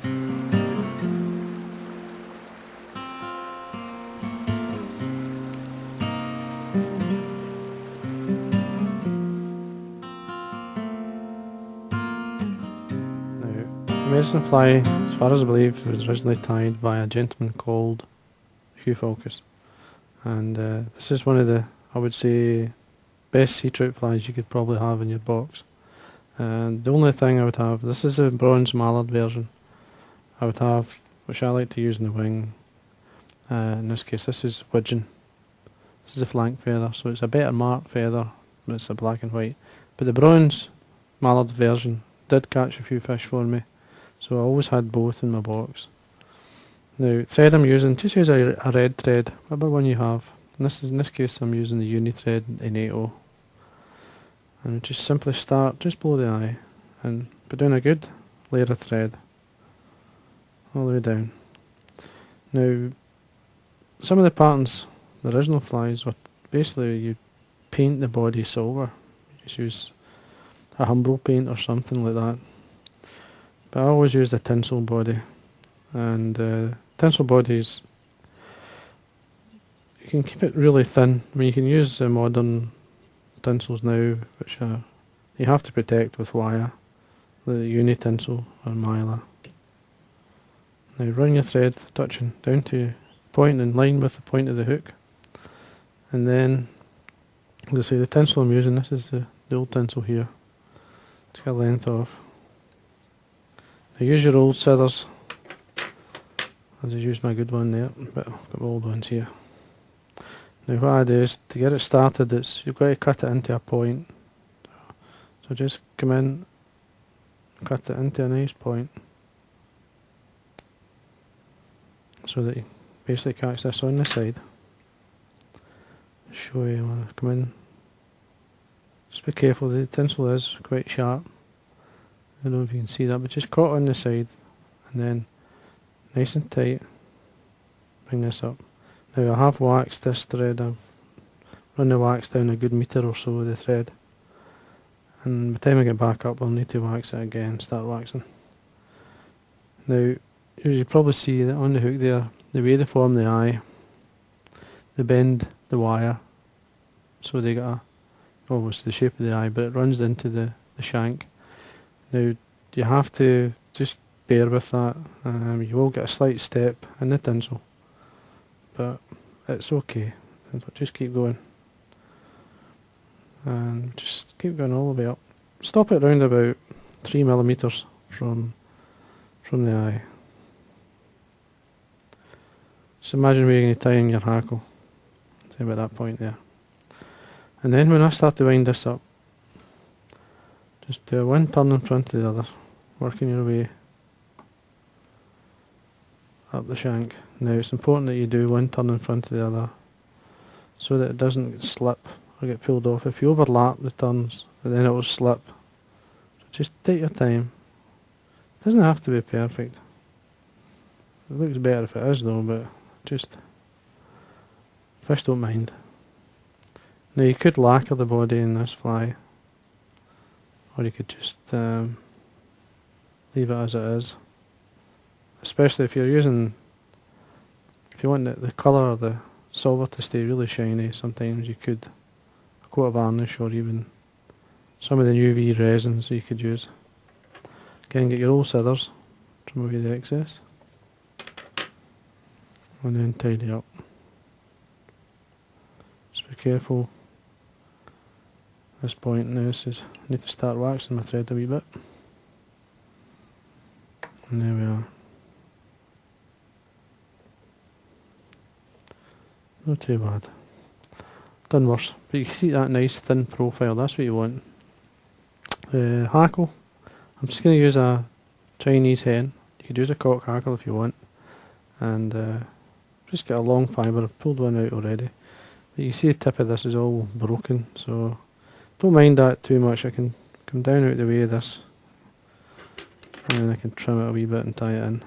The medicine fly, as far as I believe, was originally tied by a gentleman called Hugh Falkus, and this is one of the, I would say, best sea trout flies you could probably have in your box. And the only thing I would have, this is the bronze Mallard version, I would have, which I like to use in the wing. In this case, this is widgeon. This is a flank feather, so it's a better marked feather, but it's a black and white. But the bronze Mallard version did catch a few fish for me, so I always had both in my box. Now, thread I'm using, just use a red thread, whatever one you have. In this case I'm using the Uni thread in 8/0. And just simply start just below the eye and put down a good layer of thread all the way down. Now, some of the patterns, the original flies, were basically you paint the body silver. You just use a Humbrol paint or something like that. But I always use the Tinsel body, and Tinsel bodies, you can keep it really thin. I mean, you can use modern tinsels now, which you have to protect with wire, the Uni tinsel or Mallard. Now run your thread touching down to point in line with the point of the hook, and then, as I say, the tinsel I'm using, this is the old tinsel here. It's got a length of. Now use your old scissors. I just used my good one there, but I've got my old ones here. Now what I do is, to get it started, you've got to cut it into a point. So just come in, cut it into a nice point, so that you basically catch this on the side. Show you when I come in. Just be careful, the tinsel is quite sharp. I don't know if you can see that, but just cut on the side, and then nice and tight, bring this up. Now I have waxed this thread, I've run the wax down a good metre or so with the thread, and by the time I get back up I'll need to wax it again, start waxing. Now, as you probably see that on the hook there, the way they form the eye, they bend the wire, so they got almost the shape of the eye, but it runs into the shank. Now you have to just bear with that. You will get a slight step in the tinsel, but it's okay. Just keep going, and just keep going all the way up. Stop it round about 3mm from the eye. Just imagine where you're going to tie in your hackle, say about that point there. And then when I start to wind this up, just do one turn in front of the other, working your way up the shank. Now it's important that you do one turn in front of the other, so that it doesn't slip or get pulled off. If you overlap the turns, then it will slip. So just take your time. It doesn't have to be perfect. It looks better if it is though, but just, fish don't mind. Now you could lacquer the body in this fly, or you could just leave it as it is. Especially if you're using, if you want the colour of the silver to stay really shiny, sometimes you could a coat of varnish, or even some of the UV resins you could use. Again, get your old scissors, trim away the excess, and then tidy up. Just be careful. This point now, I need to start waxing my thread a wee bit. And there we are. Not too bad. Done worse, but you can see that nice thin profile, that's what you want. Hackle. I'm just going to use a Chinese hen. You could use a cock hackle if you want. And just get a long fibre. I've pulled one out already. But you see the tip of this is all broken, so don't mind that too much. I can come down out the way of this, and then I can trim it a wee bit and tie it in.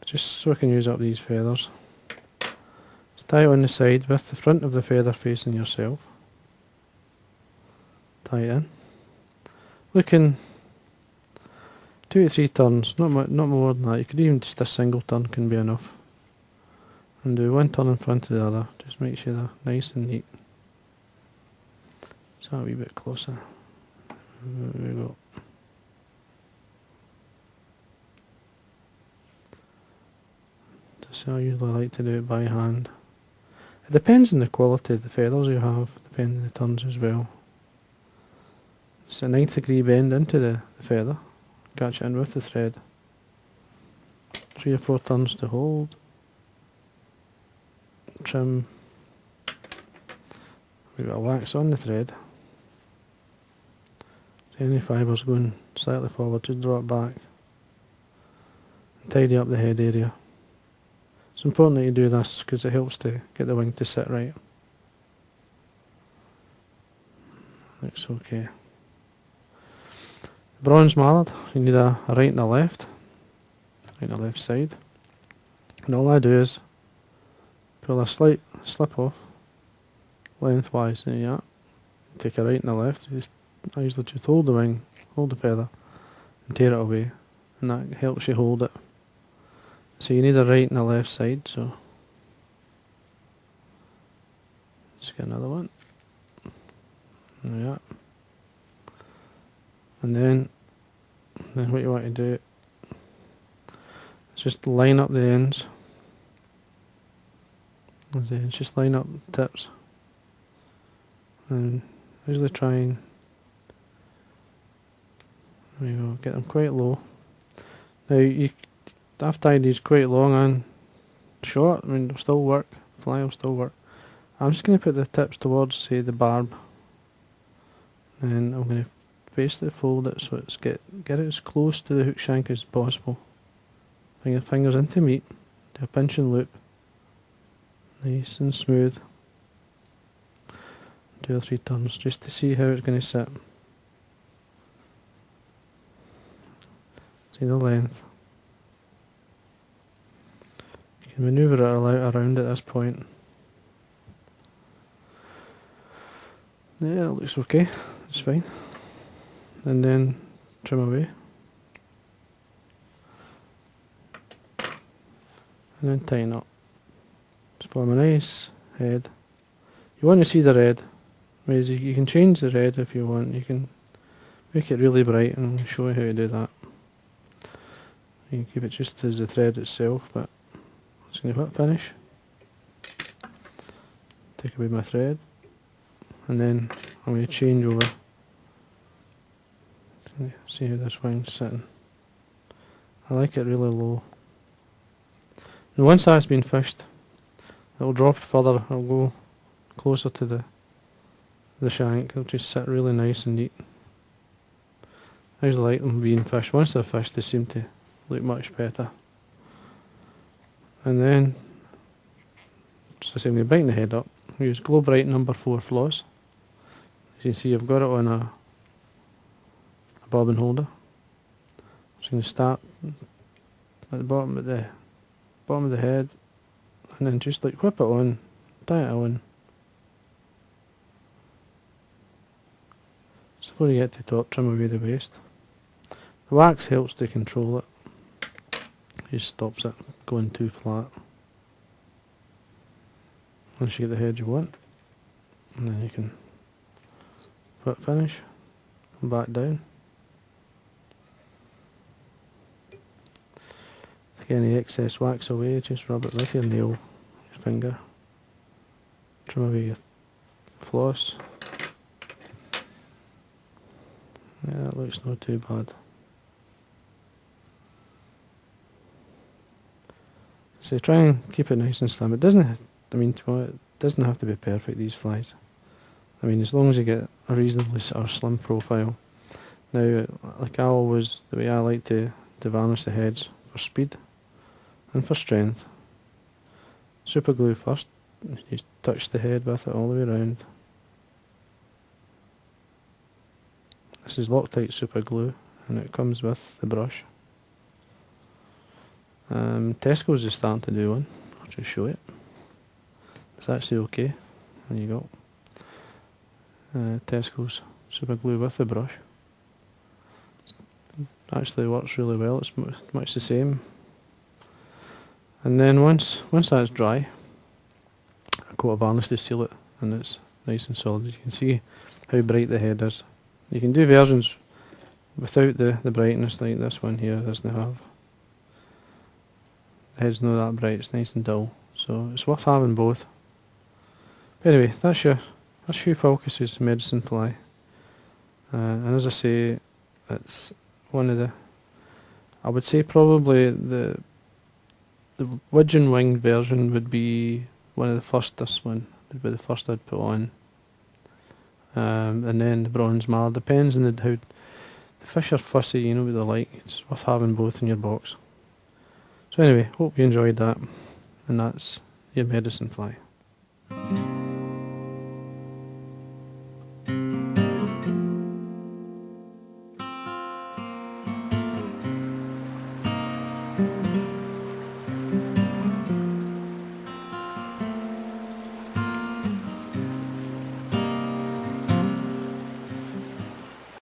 Just so I can use up these feathers. Just tie it on the side with the front of the feather facing yourself. Tie it in. Looking 2 to 3 turns, not more than that. You could even just a single turn can be enough. And do 1 turn in front of the other, just make sure they're nice and neat. So a wee bit closer. There we go. So I usually like to do it by hand. It depends on the quality of the feathers you have, depending on the turns as well. It's a 90-degree bend into the feather. Catch it in with the thread. 3 or 4 turns to hold. Trim. We've got a wax on the thread. So any fibres going slightly forward, just draw it back. And tidy up the head area. It's important that you do this because it helps to get the wing to sit right. Looks okay. Bronze mallard, you need a right and a left. Right and a left side. And all I do is pull a slight slip off lengthwise. There you are. Take a right and a left. I usually just hold the wing, hold the feather and tear it away, and that helps you hold it. So you need a right and a left side, so let's get another one. There you are. And then what you want to do is just line up the ends. Just line up the tips. And usually try and there you go, get them quite low. Now I've tied these quite long and short. I mean, they'll still work. Fly will still work. I'm just going to put the tips towards, say, the barb, and I'm going to basically fold it so it's get it as close to the hook shank as possible. Bring your fingers into meat, do a pinch and loop, nice and smooth. 2 or 3 turns just to see how it's going to sit. See the length. You can manoeuvre it around at this point. Yeah, it looks okay. It's fine. And then trim away. And then tighten up. Just form a nice head. You want to see the red. You can change the red if you want. You can make it really bright, and I'll show you how to do that. You can keep it just as the thread itself, but I'm just going to hit finish. Take away my thread, and then I'm going to change over. See how this wing's sitting. I like it really low. And once that's been fished, it'll drop further. It'll go closer to the shank. It'll just sit really nice and neat. I usually like them being fished. Once they're fished, they seem to look much better. And then, just the same, we brighten the head up. We use Glow Bright number 4 floss. As you can see, I've got it on a bobbin holder. I'm just going to start at the bottom of the head, and then just like whip it on, tie it on. Just before you get to the top, trim away the waste. The wax helps to control it. It just stops it going too flat. Once you get the head you want, and then you can put finish, come back down. Take any excess wax away, just rub it with your nail, your finger. Trim away your floss. Yeah, that looks not too bad. So try and keep it nice and slim. It doesn't, it doesn't have to be perfect, these flies. I mean, as long as you get a reasonably sort of slim profile. Now, like the way I like to varnish the heads for speed and for strength. Super glue first. You just touch the head with it all the way around. This is Loctite super glue, and it comes with the brush. Tesco's is starting to do one. I'll just show you. It's actually okay. There you go. Tesco's super glue with the brush. actually works really well. It's much the same. And then once that's dry, I coat a varnish to seal it, and it's nice and solid. You can see how bright the head is. You can do versions without the brightness like this one here doesn't have. The head's not that bright, it's nice and dull. So it's worth having both. Anyway, that's Hugh Falkus's medicine fly. And as I say, it's one of the, I would say probably the widgeon winged version would be one of the first. This one would be the first I'd put on. And then the bronze mallard. Depends on how the fish are fussy, you know what they're like. It's worth having both in your box. So anyway, hope you enjoyed that. And that's your medicine fly.